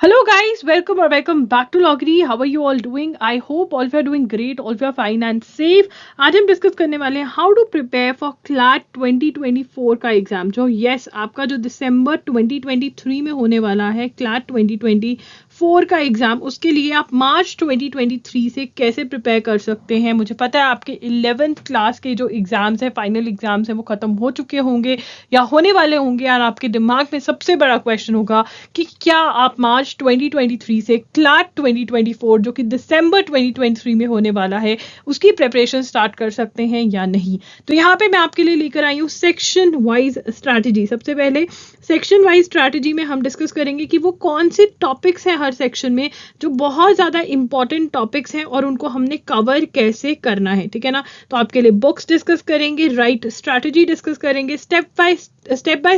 Hello guys, welcome or welcome back to Logri. How are you all doing? I hope all of you are doing great, all of you are fine and safe. आज हम discuss करने वाले हैं how to prepare for CLAT 2024 का exam जो आपका जो दिसंबर 2023 में होने वाला है क्लैट 2024 का एग्जाम, उसके लिए आप मार्च 2023 से कैसे प्रिपेयर कर सकते हैं। मुझे पता है आपके 11th क्लास के जो एग्जाम्स हैं, फाइनल एग्जाम्स हैं, वो खत्म हो चुके होंगे या होने वाले होंगे और आपके दिमाग में सबसे बड़ा क्वेश्चन होगा कि क्या आप मार्च 2023 से क्लैट 2024 जो कि दिसंबर 2023 में होने वाला है उसकी प्रिपरेशन स्टार्ट कर सकते हैं या नहीं। तो यहाँ पे मैं आपके लिए लेकर आई हूँ सेक्शन वाइज स्ट्रैटेजी। सबसे पहले सेक्शन वाइज स्ट्रैटेजी में हम डिस्कस करेंगे कि वो कौन से टॉपिक्स हैं हर सेक्शन में जो बहुत ज़्यादा इंपॉर्टेंट टॉपिक्स हैं और उनको हमने कवर कैसे करना है, ठीक है ना। तो आपके लिए बुक्स डिस्कस करेंगे, राइट स्ट्रैटेजी डिस्कस करेंगे, स्टेप बाय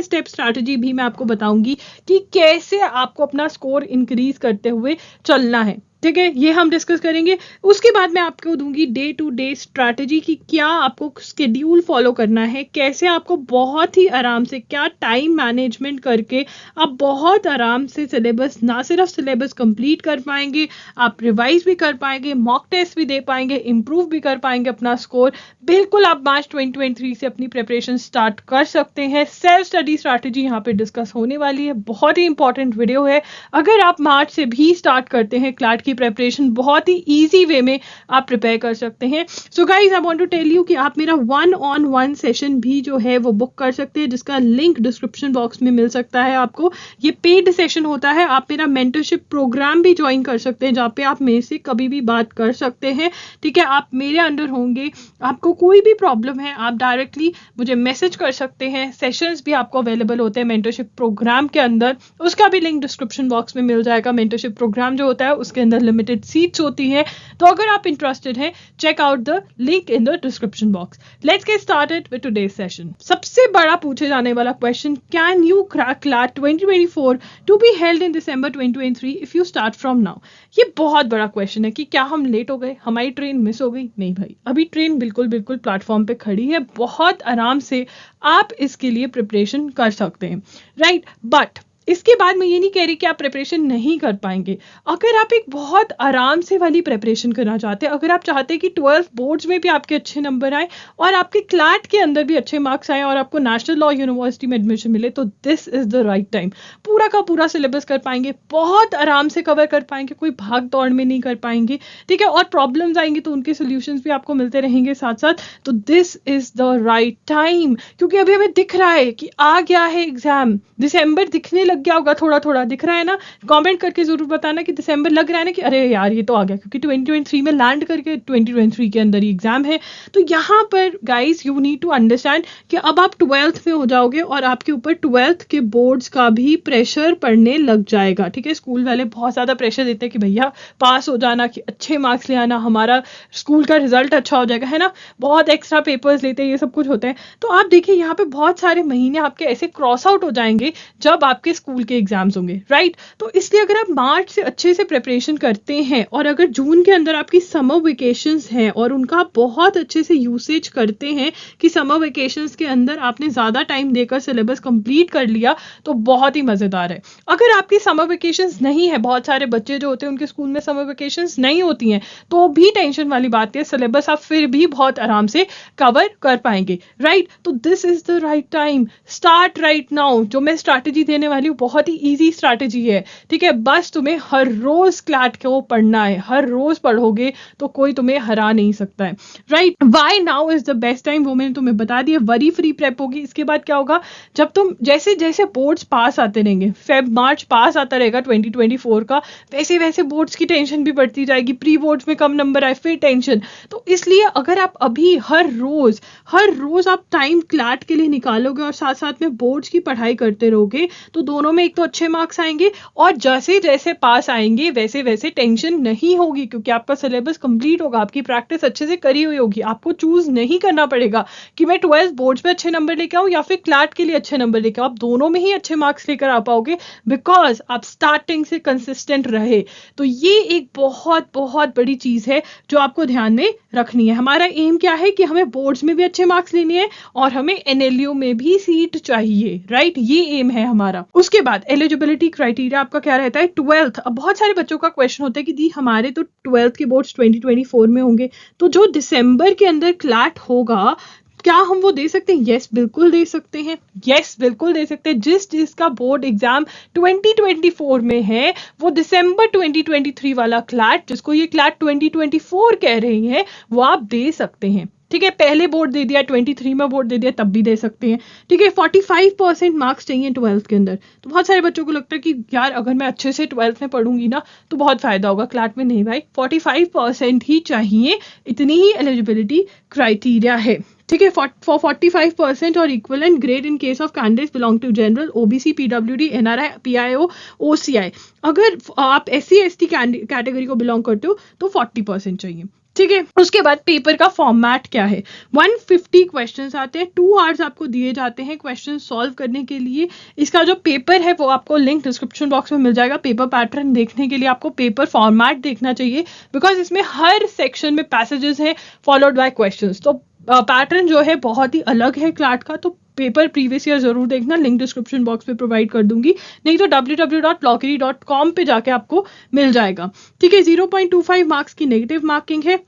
स्टेप स्ट्रैटेजी भी मैं आपको बताऊंगी कि कैसे आपको अपना स्कोर इंक्रीज करते हुए चलना है, ठीक है। ये हम डिस्कस करेंगे। उसके बाद मैं आपको दूंगी डे टू डे स्ट्रैटेजी की क्या आपको शेड्यूल फॉलो करना है, कैसे आपको बहुत ही आराम से क्या टाइम मैनेजमेंट करके आप बहुत आराम से सिलेबस, ना सिर्फ सिलेबस कंप्लीट कर पाएंगे, आप रिवाइज भी कर पाएंगे, मॉक टेस्ट भी दे पाएंगे, इंप्रूव भी कर पाएंगे अपना स्कोर। बिल्कुल आप मार्च 2023 से अपनी प्रिपरेशन स्टार्ट कर सकते हैं। सेल्फ स्टडी स्ट्रैटेजी यहाँ पे डिस्कस होने वाली है, बहुत ही इंपॉर्टेंट वीडियो है। अगर आप मार्च से भी स्टार्ट करते हैं क्लैट की प्रिपरेशन, बहुत ही इजी वे में आप प्रिपेयर कर सकते हैं। So guys I want to tell you कि आप मेरा 1-on-1 सेशन भी जो है वो बुक कर सकते हैं, जिसका लिंक डिस्क्रिप्शन बॉक्स में मिल सकता है आपको। ये पेड सेशन होता है। आप मेरा मेंटरशिप प्रोग्राम भी ज्वाइन कर सकते हैं जहाँ पे आप मेरे से कभी भी बात कर सकते हैं, ठीक है। आप मेरे अंडर होंगे, आपको कोई भी प्रॉब्लम है आप डायरेक्टली मुझे मैसेज कर सकते हैं। सेशंस भी आपको अवेलेबल होते हैं मेंटरशिप प्रोग्राम के अंदर, उसका भी लिंक डिस्क्रिप्शन बॉक्स में मिल जाएगा। मेंटरशिप प्रोग्राम जो होता है उसके अंदर लिमिटेड सीट्स होती है, तो अगर आप इंटरेस्टेड हैं check out the link in the description box. Let's get started with today's session. सबसे बड़ा पूछे जाने वाला question, can you crack CLAT 2024 to be held in December 2023 if you start from now. ये बहुत बड़ा क्वेश्चन है कि क्या हम लेट हो गए, हमारी ट्रेन मिस हो गई। नहीं भाई, अभी ट्रेन बिल्कुल प्लेटफॉर्म पे खड़ी है, बहुत आराम से आप इसके लिए प्रिपरेशन कर सकते हैं, राइट। बट इसके बाद मैं ये नहीं कह रही कि आप प्रिपरेशन नहीं कर पाएंगे। अगर आप एक बहुत आराम से वाली प्रिपरेशन करना चाहते हैं, अगर आप चाहते हैं कि 12 बोर्ड्स में भी आपके अच्छे नंबर आए और आपके क्लैट के अंदर भी अच्छे मार्क्स आए और आपको नेशनल लॉ यूनिवर्सिटी में एडमिशन मिले, तो this is the right time. पूरा का पूरा सिलेबस कर पाएंगे, बहुत आराम से कवर कर पाएंगे, कोई भाग दौड़ में नहीं कर पाएंगे, ठीक है। और प्रॉब्लम्स आएंगे तो उनके सोल्यूशंस भी आपको मिलते रहेंगे साथ साथ। तो this is the right time, क्योंकि अभी हमें दिख रहा है कि आ गया है एग्जाम। दिसंबर दिखने लग गया होगा, थोड़ा थोड़ा दिख रहा है ना। कमेंट करके जरूर बताना कि दिसंबर लग रहा है ना कि अरे यार ये तो आ गया, क्योंकि 2023 में लैंड करके 2023 के अंदर ही एग्जाम है। तो यहाँ पर guys you need to understand कि अब आप 12th में हो जाओगे और आपके ऊपर 12th के बोर्ड्स का भी प्रेशर पड़ने लग जाएगा, ठीक है। स्कूल वाले बहुत ज्यादा प्रेशर देते हैं कि भैया पास हो जाना, कि अच्छे मार्क्स ले आना, हमारा स्कूल का रिजल्ट अच्छा हो जाएगा, है ना। बहुत एक्स्ट्रा पेपर्स लेते हैं, ये सब कुछ होता है। तो आप देखिए यहाँ पे बहुत सारे महीने आपके ऐसे क्रॉस आउट हो जाएंगे जब आपके स्कूल के एग्जाम्स होंगे, राइट। तो इसलिए अगर आप मार्च से अच्छे से प्रिपरेशन करते हैं और अगर जून के अंदर आपकी समर वेकेशंस हैं और उनका आप बहुत अच्छे से यूसेज करते हैं कि समर वेकेशंस के अंदर आपने ज्यादा टाइम देकर सिलेबस कंप्लीट कर लिया, तो बहुत ही मजेदार है। अगर आपकी समर वेकेशंस नहीं है, बहुत सारे बच्चे जो होते हैं उनके स्कूल में समर वेकेशंस नहीं होती हैं, तो भी टेंशन वाली बात है, सिलेबस आप फिर भी बहुत आराम से कवर कर पाएंगे, राइट। तो this is the right time, start right now. जो मैं स्ट्रैटेजी देने वाली हूँ बहुत ही इजी स्ट्रैटेजी है, ठीक है। बस तुम्हें हर रोज क्लैट को पढ़ना है, हर रोज पढ़ोगे तो कोई तुम्हें हरा नहीं सकता है, right. Why now is the best time, वो मैंने तुम्हें बता दिया। वरी फ्री प्रेप होगी। इसके बाद क्या होगा, जब तुम जैसे जैसे बोर्ड्स पास आते रहेंगे, फेब मार्च पास आता रहेगा 2024 का, वैसे वैसे बोर्ड्स की टेंशन भी बढ़ती जाएगी। प्री बोर्ड्स में कम नंबर आए, फिर टेंशन। तो इसलिए अगर आप अभी हर रोज आप टाइम क्लैट के लिए निकालोगे और साथ साथ में बोर्ड्स की पढ़ाई करते रहोगे, तो दोनों में एक तो अच्छे मार्क्स आएंगे और जैसे जैसे पास आएंगे वैसे वैसे टेंशन नहीं होगी, क्योंकि आपका सिलेबस कंप्लीट होगा, आपकी प्रैक्टिस अच्छे से करी हुई होगी। आपको चूज नहीं करना पड़ेगा कि मैं 12 बोर्ड्स में अच्छे नंबर लेके आऊं या फिर क्लैट के लिए अच्छे नंबर लेके आऊं। आप दोनों में ही अच्छे मार्क्स लेकर आ पाओगे बिकॉज आप स्टार्टिंग से कंसिस्टेंट रहे। तो ये एक बहुत बहुत बड़ी चीज है जो आपको ध्यान में रखनी है। हमारा एम क्या है कि हमें बोर्ड्स में भी अच्छे मार्क्स लेने हैं और हमें एनएलयू में भी सीट चाहिए, राइट, ये एम है हमारा। उसके बाद एलिजिबिलिटी क्राइटेरिया आपका क्या रहता है, 12th। अब बहुत सारे बच्चों का क्वेश्चन होता है कि दी हमारे तो 12th के बोर्ड्स 2024 में होंगे, तो जो दिसंबर के अंदर क्लैट होगा क्या हम वो दे सकते हैं? यस बिल्कुल दे सकते हैं, यस बिल्कुल दे सकते हैं। जिसका बोर्ड एग्जाम 2024 में है वो दिसंबर 2023 वाला क्लैट, जिसको ये क्लैट 2024 कह रही है, वो आप दे सकते हैं। ठीक है, पहले बोर्ड दे दिया, 23 में बोर्ड दे दिया, तब भी दे सकते हैं। ठीक है, 45% मार्क्स चाहिए 12th के अंदर। तो बहुत सारे बच्चों को लगता है कि यार अगर मैं अच्छे से 12th में पढ़ूंगी ना तो बहुत फायदा होगा क्लैट में। नहीं भाई, 45% ही चाहिए, इतनी ही एलिजिबिलिटी क्राइटेरिया है। ठीक है, फॉर 45% और equivalent grade in case of candidates belong to general, OBC, PWD, NRI, PIO, OCI. अगर आप SC/ST कैटेगरी को बिलोंग करते हो तो 40% चाहिए। ठीक है, उसके बाद पेपर का फॉर्मेट क्या है, 150 क्वेश्चंस आते हैं, 2 आवर्स आपको दिए जाते हैं क्वेश्चन सॉल्व करने के लिए। इसका जो पेपर है वो आपको लिंक डिस्क्रिप्शन बॉक्स में मिल जाएगा। पेपर पैटर्न देखने के लिए आपको पेपर फॉर्मेट देखना चाहिए, बिकॉज इसमें हर सेक्शन में पैसेजेस हैं फॉलोड बाय क्वेश्चंस। तो पैटर्न जो है बहुत ही अलग है क्लैट का। तो पेपर प्रीवियस ईयर जरूर देखना, लिंक डिस्क्रिप्शन बॉक्स में प्रोवाइड कर दूंगी, नहीं तो www.loggery.com पे जाके आपको मिल जाएगा। ठीक है, 0.25 मार्क्स की नेगेटिव मार्किंग है।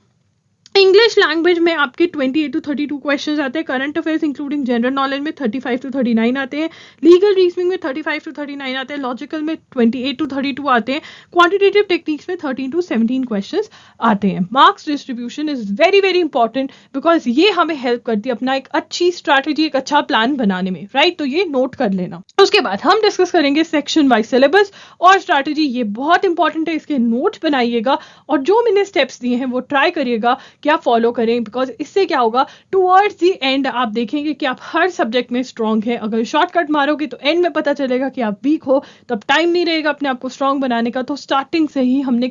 इंग्लिश लैंग्वेज में आपके 28 to 32 क्वेश्चंस आते हैं। Current affairs including general knowledge में 35 to 39 आते हैं। लीगल रीजनिंग में 35 to 39 आते हैं। लॉजिकल में 28 to 32 आते हैं। क्वांटिटेटिव टेक्निक्स में 13 to 17 क्वेश्चंस आते हैं। Marks distribution is very very important, because ये हमें हेल्प करती है अपना एक अच्छी स्ट्रैटेजी, एक अच्छा प्लान बनाने में, राइट। तो ये नोट कर लेना। उसके बाद हम डिस्कस करेंगे सेक्शन वाइज सिलेबस और स्ट्रैटेजी। ये बहुत इंपॉर्टेंट है, इसके नोट्स बनाइएगा और जो मैंने स्टेप्स दिए हैं वो ट्राई करिएगा कि आप फॉलो करें, बिकॉज इससे क्या होगा, टुवर्ड्स दी एंड आप देखेंगे कि आप हर सब्जेक्ट में स्ट्रांग है। अगर शॉर्टकट मारोगे तो एंड में पता चलेगा कि आप वीक हो, तब टाइम नहीं रहेगा अपने आप को स्ट्रांग बनाने का। तो स्टार्टिंग से ही हमने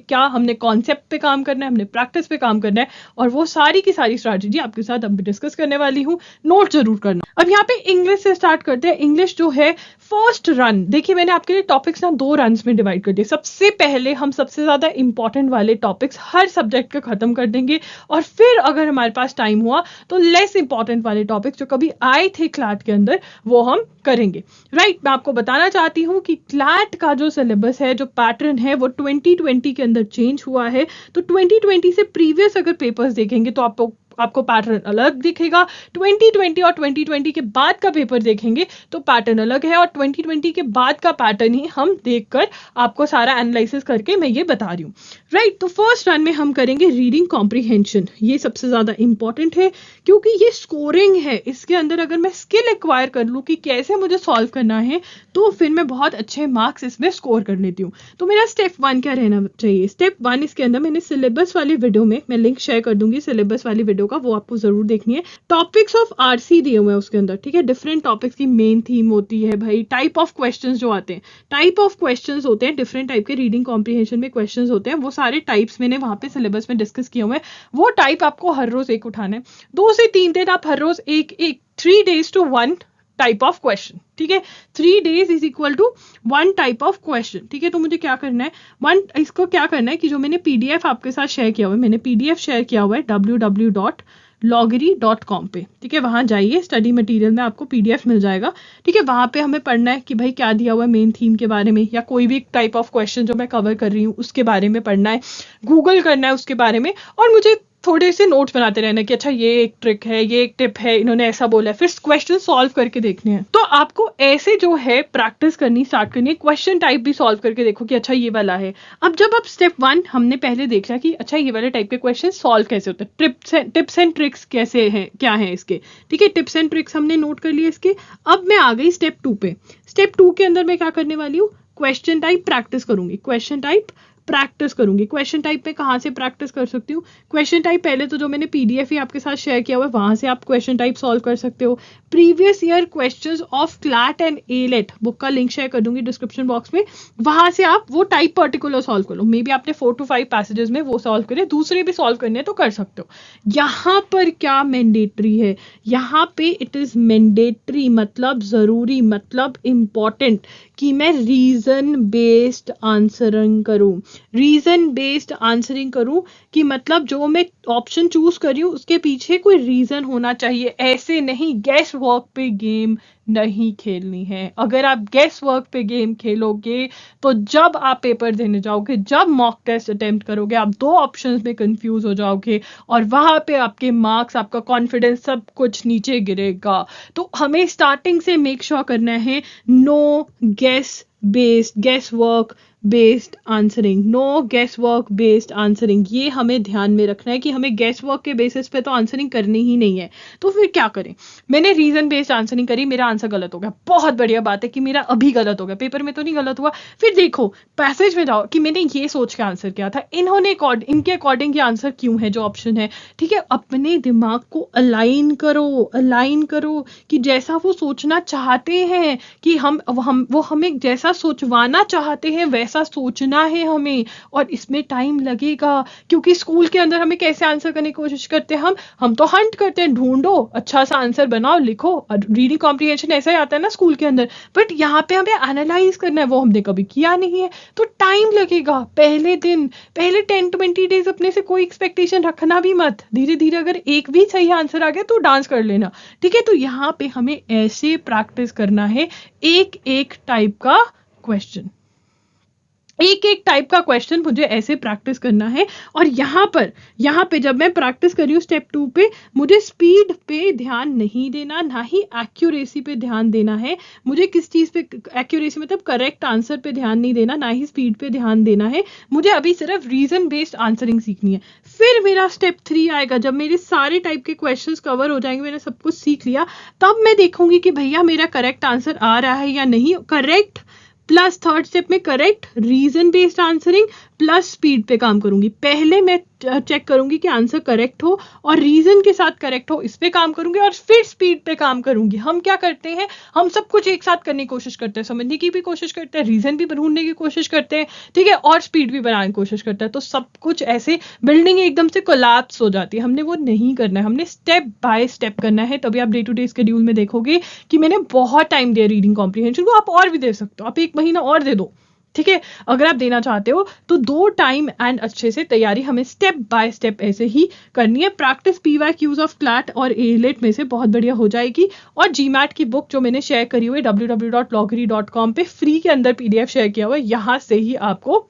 कॉन्सेप्ट पे काम करना है, हमने प्रैक्टिस पे काम करना है, और वो सारी की सारी स्ट्रैटेजी आपके साथ अब डिस्कस करने वाली हूँ। नोट जरूर करना। अब यहाँ पे इंग्लिश से स्टार्ट करते हैं। इंग्लिश जो है फर्स्ट रन, देखिए मैंने आपके लिए टॉपिक्स ना 2 रन्स में डिवाइड कर दिए। सबसे पहले हम सबसे ज्यादा इंपॉर्टेंट वाले टॉपिक्स हर सब्जेक्ट के खत्म कर देंगे, और फिर अगर हमारे पास टाइम हुआ तो लेस इंपॉर्टेंट वाले टॉपिक्स जो कभी आए थे क्लैट के अंदर वो हम करेंगे, राइट। मैं आपको बताना चाहती हूँ कि क्लैट का जो सिलेबस है, जो पैटर्न है, वो 2020 के अंदर चेंज हुआ है। तो 2020 से प्रीवियस अगर पेपर्स देखेंगे तो आपको पैटर्न अलग दिखेगा। 2020 और 2020 के बाद का पेपर देखेंगे तो पैटर्न अलग है, और 2020 के बाद का पैटर्न ही हम देखकर आपको सारा एनालिसिस करके मैं ये बता रही हूँ, राइट। तो फर्स्ट रन में हम करेंगे रीडिंग कॉम्प्रिहेंशन। ये सबसे ज्यादा इंपॉर्टेंट है क्योंकि ये स्कोरिंग है। इसके अंदर अगर मैं स्किल एक्वायर कर लूँ कि कैसे मुझे सॉल्व करना है, तो फिर मैं बहुत अच्छे मार्क्स इसमें स्कोर कर लेती हूँ। तो मेरा स्टेप 1 क्या रहना चाहिए? स्टेप 1 इसके अंदर मैंने सिलेबस वाली वीडियो में, मैं लिंक शेयर कर दूंगी सिलेबस वाली वीडियो का, वो आपको जरूर देखनी है। टॉपिक्स ऑफ आरसी दिए हुए हैं उसके अंदर, ठीक है। डिफरेंट टॉपिक्स की मेन थीम होती है भाई, टाइप ऑफ क्वेश्चंस जो आते हैं, टाइप ऑफ क्वेश्चंस होते हैं, डिफरेंट टाइप के रीडिंग कॉम्प्रिहेंशन में क्वेश्चंस होते हैं। वो सारे टाइप्स मैंने वहां पे सिलेबस में डिस्कस किए हुए हैं। वो टाइप आपको हर रोज एक उठाना है। 2 से 3 दिन आप हर रोज एक 3 days to 1 type of question, ठीक है। 3 days is equal to 1 type of question, ठीक है। तो मुझे क्या करना है, इसको क्या करना है कि जो मैंने पीडीएफ आपके साथ शेयर किया हुआ है, मैंने पीडीएफ शेयर किया हुआ है www.loggery.com पे, ठीक है। वहां जाइए, स्टडी मटेरियल में आपको पीडीएफ मिल जाएगा, ठीक है। वहां पे हमें पढ़ना है कि भाई क्या दिया हुआ है मेन थीम के बारे में, या कोई भी टाइप ऑफ क्वेश्चन जो मैं कवर कर रही हूँ उसके बारे में पढ़ना है, गूगल करना है उसके बारे में, और मुझे थोड़े से नोट्स बनाते रहना कि अच्छा ये एक ट्रिक है, ये एक टिप है, इन्होंने ऐसा बोला है, फिर क्वेश्चन सॉल्व करके देखने हैं। तो आपको ऐसे जो है प्रैक्टिस करनी स्टार्ट करनी है। क्वेश्चन टाइप भी सॉल्व करके देखो कि अच्छा ये वाला है। अब जब आप स्टेप 1 हमने पहले देख लिया कि अच्छा ये वाले टाइप के क्वेश्चन सॉल्व कैसे होते हैं, टिप्स एंड ट्रिक्स कैसे हैं, क्या है इसके, ठीक है। टिप्स एंड ट्रिक्स हमने नोट कर लिए इसके। अब मैं आ गई स्टेप 2 पे। स्टेप 2 के अंदर मैं क्या करने वाली हूँ, क्वेश्चन टाइप प्रैक्टिस करूंगी। क्वेश्चन टाइप में कहाँ से प्रैक्टिस कर सकती हूँ? क्वेश्चन टाइप पहले तो जो मैंने पीडीएफ ही आपके साथ शेयर किया हुआ है वहां से आप क्वेश्चन टाइप सॉल्व कर सकते हो। Previous year questions of CLAT and AILET book का लिंक शेयर कर दूंगी डिस्क्रिप्शन बॉक्स में, वहां से आप वो टाइप पर्टिकुलर सॉल्व कर लो। मे बी आपने 4 to 5 पैसेजेस में वो सॉल्व करे, दूसरे भी सॉल्व करने तो कर सकते हो। यहाँ पर क्या मैंडेटरी है, यहाँ पे इट इज मैंडेटरी मतलब जरूरी, मतलब इंपॉर्टेंट कि मैं रीजन बेस्ड आंसरिंग करूं। रीजन बेस्ड आंसरिंग करूं कि मतलब जो मैं ऑप्शन चूज कर रही हूँ उसके पीछे कोई रीजन होना चाहिए। ऐसे नहीं गैस वर्क पे गेम नहीं खेलनी है। अगर आप गैस वर्क पे गेम खेलोगे तो जब आप पेपर देने जाओगे, जब मॉक टेस्ट अटेम्प्ट करोगे, आप दो ऑप्शंस में कंफ्यूज हो जाओगे और वहां पे आपके मार्क्स, आपका कॉन्फिडेंस सब कुछ नीचे गिरेगा। तो हमें स्टार्टिंग से मेक श्योर करना है no guess work based answering, no guess work based answering. ये हमें ध्यान में रखना है कि हमें गैस वर्क के बेसिस पे तो आंसरिंग करनी ही नहीं है। तो फिर क्या करें? मैंने रीजन बेस्ड आंसरिंग करी, मेरा आंसर गलत हो गया, बहुत बढ़िया बात है कि मेरा अभी गलत हो गया, पेपर में तो नहीं गलत हुआ। फिर देखो पैसेज में जाओ कि मैंने ये सोच के आंसर किया था, इनके अकॉर्डिंग ये आंसर क्यों है जो ऑप्शन है। ठीक है, अपने दिमाग को अलाइन करो कि जैसा वो सोचना चाहते हैं, कि वो हमें जैसा सोचवाना चाहते हैं वैसा सोचना है हमें। और इसमें टाइम लगेगा, क्योंकि स्कूल के अंदर हमें कैसे आंसर करने की कोशिश करते हैं, हम तो हंट करते हैं, ढूंढो अच्छा सा आंसर बनाओ लिखो। रीडिंग कॉम्प्रिहेंशन ऐसा ही आता है ना स्कूल के अंदर, बट यहाँ पे हमें एनालाइज करना है, वो हमने कभी किया नहीं है तो टाइम लगेगा। पहले 10-20 डेज अपने से कोई एक्सपेक्टेशन रखना भी मत। धीरे धीरे अगर एक भी सही आंसर आ गया तो डांस कर लेना। ठीक है, तो यहाँ पे हमें ऐसे प्रैक्टिस करना है, एक एक टाइप का क्वेश्चन, एक एक टाइप का क्वेश्चन मुझे ऐसे प्रैक्टिस करना है। और यहाँ पे जब मैं प्रैक्टिस कर रही हूँ स्टेप 2 पे, मुझे स्पीड पे ध्यान नहीं देना, ना ही एक्यूरेसी पे ध्यान देना है। मुझे किस चीज पे एक्यूरेसी मतलब करेक्ट आंसर पे ध्यान नहीं देना, ना ही स्पीड पे ध्यान देना है। मुझे अभी सिर्फ रीजन बेस्ड आंसरिंग सीखनी है। फिर मेरा स्टेप 3 आएगा, जब मेरे सारे टाइप के क्वेश्चंस कवर हो जाएंगे, मैंने सब कुछ सीख लिया, तब मैं देखूंगी कि भैया मेरा करेक्ट आंसर आ रहा है या नहीं। करेक्ट प्लस थर्ड स्टेप में correct reason based answering plus speed पे काम करूंगी। पहले मैं चेक करूंगी कि आंसर करेक्ट हो और रीजन के साथ करेक्ट हो, इस पे काम करूंगी और फिर स्पीड पे काम करूंगी। हम क्या करते हैं, हम सब कुछ एक साथ करने की कोशिश करते हैं, समझने की भी कोशिश करते हैं, रीजन भी ढूंढने की कोशिश करते हैं, ठीक है, और स्पीड भी बनाने की कोशिश करते हैं। तो सब कुछ ऐसे बिल्डिंग एकदम से कोलैप्स हो जाती है। हमने वो नहीं करना है, हमने स्टेप बाय स्टेप करना है। तभी आप डे टू डे शेड्यूल में देखोगे कि मैंने बहुत टाइम दिया रीडिंग कॉम्प्रिहेंशन को। आप और भी दे सकते हो, आप 1 महीना और दे दो, ठीक है, अगर आप देना चाहते हो तो 2 टाइम एंड अच्छे से तैयारी हमें स्टेप बाय स्टेप ऐसे ही करनी है। प्रैक्टिस PYQs ऑफ क्लैट और एलेट में से बहुत बढ़िया हो जाएगी। और GMAT की बुक जो मैंने शेयर करी हुई है www.loggery.com पे फ्री के अंदर PDF शेयर किया हुआ है, यहाँ से ही आपको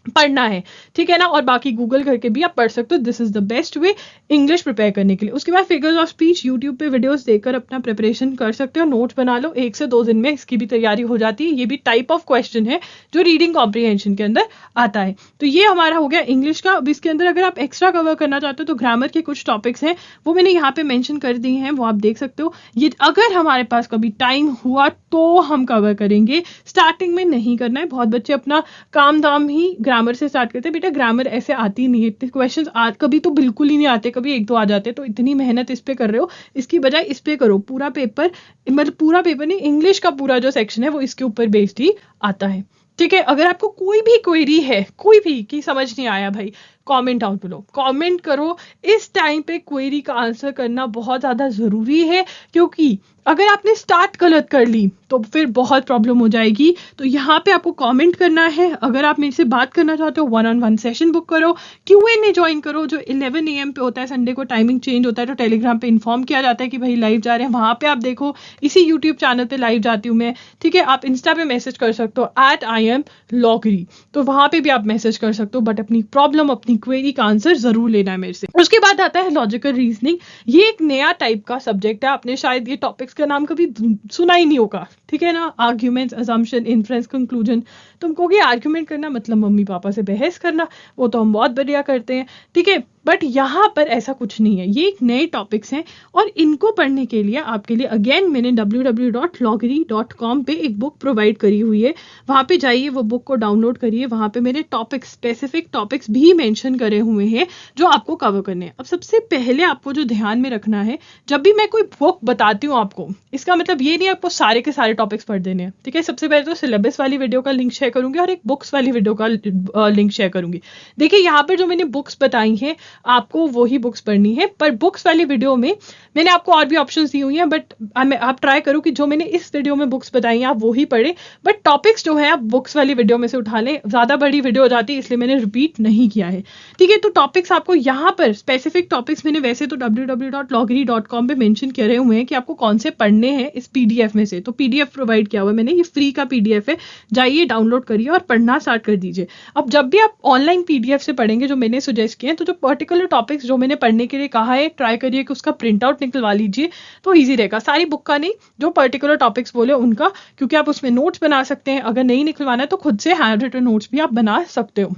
पढ़ना है, ठीक है ना। और बाकी गूगल करके भी आप पढ़ सकते हो। This is the best way English prepare करने के लिए। उसके बाद फिगर्स ऑफ स्पीच यूट्यूब पे वीडियोस देखकर अपना प्रिपरेशन कर सकते हो, नोट बना लो, 1 से 2 दिन में इसकी भी तैयारी हो जाती है। ये भी टाइप ऑफ क्वेश्चन है जो रीडिंग कॉम्प्रिहेंशन के अंदर आता है। तो ये हमारा हो गया इंग्लिश का। अब इसके अंदर अगर आप एक्स्ट्रा कवर करना चाहते हो तो ग्रामर के कुछ टॉपिक्स हैं, वो मैंने यहाँ पे मेंशन कर दिए हैं, वो आप देख सकते हो। ये अगर हमारे पास कभी टाइम हुआ तो हम कवर करेंगे, स्टार्टिंग में नहीं करना है। बहुत बच्चे अपना काम धाम ही ग्रामर से स्टार्ट करते हैं। बेटा ग्रामर ऐसे आती नहीं है, क्वेश्चंस कभी तो बिल्कुल ही नहीं आते, कभी 1-2 आ जाते। तो इतनी मेहनत इस पे कर रहे हो, इसकी बजाय इस पे करो। पूरा पेपर, मतलब पूरा पेपर नहीं, इंग्लिश का पूरा जो सेक्शन है वो इसके ऊपर बेस्ड ही आता है, ठीक है। अगर आपको कोई भी क्वेरी है, कोई भी कि समझ नहीं आया भाई, कमेंट आउट बिलो, कमेंट करो। इस टाइम पे क्वेरी का आंसर करना बहुत ज़्यादा ज़रूरी है, क्योंकि अगर आपने स्टार्ट गलत कर ली तो फिर बहुत प्रॉब्लम हो जाएगी। तो यहाँ पे आपको कमेंट करना है। अगर आप मेरे से बात करना चाहते हो, 1-on-1 सेशन बुक करो, Q&A ज्वाइन करो जो 11 AM पे होता है। संडे को टाइमिंग चेंज होता है तो टेलीग्राम पे इन्फॉर्म किया जाता है कि भाई लाइव जा रहे हैं, वहाँ पे आप देखो। इसी यूट्यूब चैनल पे लाइव जाती हूँ मैं, ठीक है। आप इंस्टा पे मैसेज कर सकते हो @IamLoggery, तो वहाँ पे भी आप मैसेज कर सकते हो। बट अपनी प्रॉब्लम, अपनी क्वेरी का आंसर जरूर लेना है मेरे से। उसके बाद आता है लॉजिकल रीजनिंग। ये एक नया टाइप का सब्जेक्ट है, आपने शायद ये टॉपिक्स का नाम कभी सुना ही नहीं होगा, ठीक है ना। Arguments, assumption, inference, conclusion. तुम कहोगे आर्ग्यूमेंट करना मतलब मम्मी पापा से बहस करना, वो तो हम बहुत बढ़िया करते हैं, ठीक है। बट यहाँ पर ऐसा कुछ नहीं है, ये एक नए टॉपिक्स हैं। और इनको पढ़ने के लिए आपके लिए अगेन मैंने www.loggery.com पे एक बुक प्रोवाइड करी हुई है, वहाँ पे जाइए, वो बुक को डाउनलोड करिए। वहाँ पे मैंने टॉपिक्स, स्पेसिफिक टॉपिक्स भी मेंशन करे हुए हैं जो आपको कवर करने हैं। अब सबसे पहले आपको जो ध्यान में रखना है, जब भी मैं कोई बुक बताती हूँ आपको, इसका मतलब ये नहीं आपको सारे के सारे टॉपिक्स पढ़ देने हैं, ठीक है। सबसे पहले तो सिलेबस वाली वीडियो का लिंक शेयर शेयर करूंगी और एक बुक्स वाली वीडियो का लिंक शेयर करूंगी। देखिए यहाँ पर जो मैंने बुक्स बताई हैं आपको वही बुक्स पढ़नी है, पर बुक्स वाली वीडियो में मैंने आपको और भी ऑप्शंस दी हुई हैं, बट आप ट्राई करो कि जो मैंने इस वीडियो में बुक्स बताई हैं आप वही पढ़े, बट टॉपिक्स जो है आप बुक्स वाली वीडियो में से उठा लें। ज़्यादा बड़ी वीडियो हो जाती है इसलिए मैंने रिपीट नहीं किया है, ठीक है। तो टॉपिक्स आपको यहाँ पर स्पेसिफिक टॉपिक्स मैंने वैसे तो www.logri.com पे मेंशन करे हुए हैं कि आपको कौन से पढ़ने हैं इस पीडीएफ में से। तो पीडीएफ प्रोवाइड किया हुआ है मैंने, ये फ्री का पीडीएफ है, जाइए डाउनलोड करिए और पढ़ना स्टार्ट कर दीजिए। अब जब भी आप ऑनलाइन पीडीएफ से पढ़ेंगे जो मैंने सजेस्ट किए हैं, तो जो पर्टिकुलर टॉपिक्स जो मैंने पढ़ने के लिए कहा है ट्राई करिए कि उसका प्रिंट आउट निकलवा लीजिए, तो ईजी रहेगा। सारी बुक का नहीं, जो पर्टिकुलर टॉपिक्स बोले उनका, क्योंकि आप उसमें नोट्स बना सकते हैं। अगर नहीं निकलवाना है तो खुद से हैंड रिटन नोट्स भी आप बना सकते हो।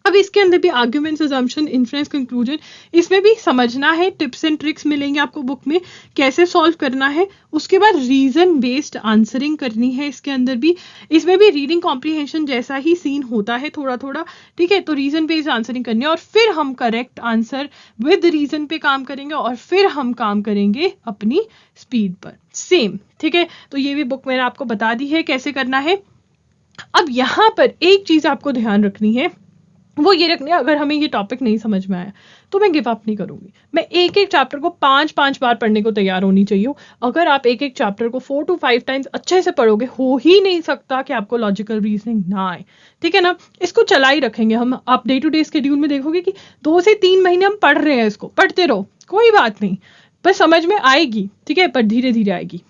अब इसके अंदर भी आर्ग्यूमेंट्स, अजम्पशन, इन्फ्रेंस, कंक्लूजन, इसमें भी समझना है। टिप्स एंड ट्रिक्स मिलेंगे आपको बुक में कैसे सॉल्व करना है। उसके बाद रीजन बेस्ड आंसरिंग करनी है इसके अंदर भी। इसमें भी रीडिंग कॉम्प्रिहेंशन जैसा ही सीन होता है थोड़ा थोड़ा, ठीक है। तो रीजन बेस्ड आंसरिंग करनी है और फिर हम करेक्ट आंसर विद रीजन पे काम करेंगे और फिर हम काम करेंगे अपनी स्पीड पर सेम, ठीक है। तो ये भी बुक मैंने आपको बता दी है कैसे करना है। अब यहाँ पर एक चीज आपको ध्यान रखनी है, वो ये रखनी है, अगर हमें ये टॉपिक नहीं समझ में आया तो मैं गिव अप नहीं करूंगी। मैं एक एक चैप्टर को 5-5 बार पढ़ने को तैयार होनी चाहिए। अगर आप एक एक चैप्टर को 4 to 5 टाइम्स अच्छे से पढ़ोगे, हो ही नहीं सकता कि आपको लॉजिकल रीजनिंग ना आए, ठीक है ना। इसको चला ही रखेंगे हम। आप डे टू डे स्केड्यूल में देखोगे कि 2 से 3 महीने हम पढ़ रहे हैं, इसको पढ़ते रहो, कोई बात नहीं, बस समझ में आएगी, ठीक है, पर धीरे धीरे आएगी।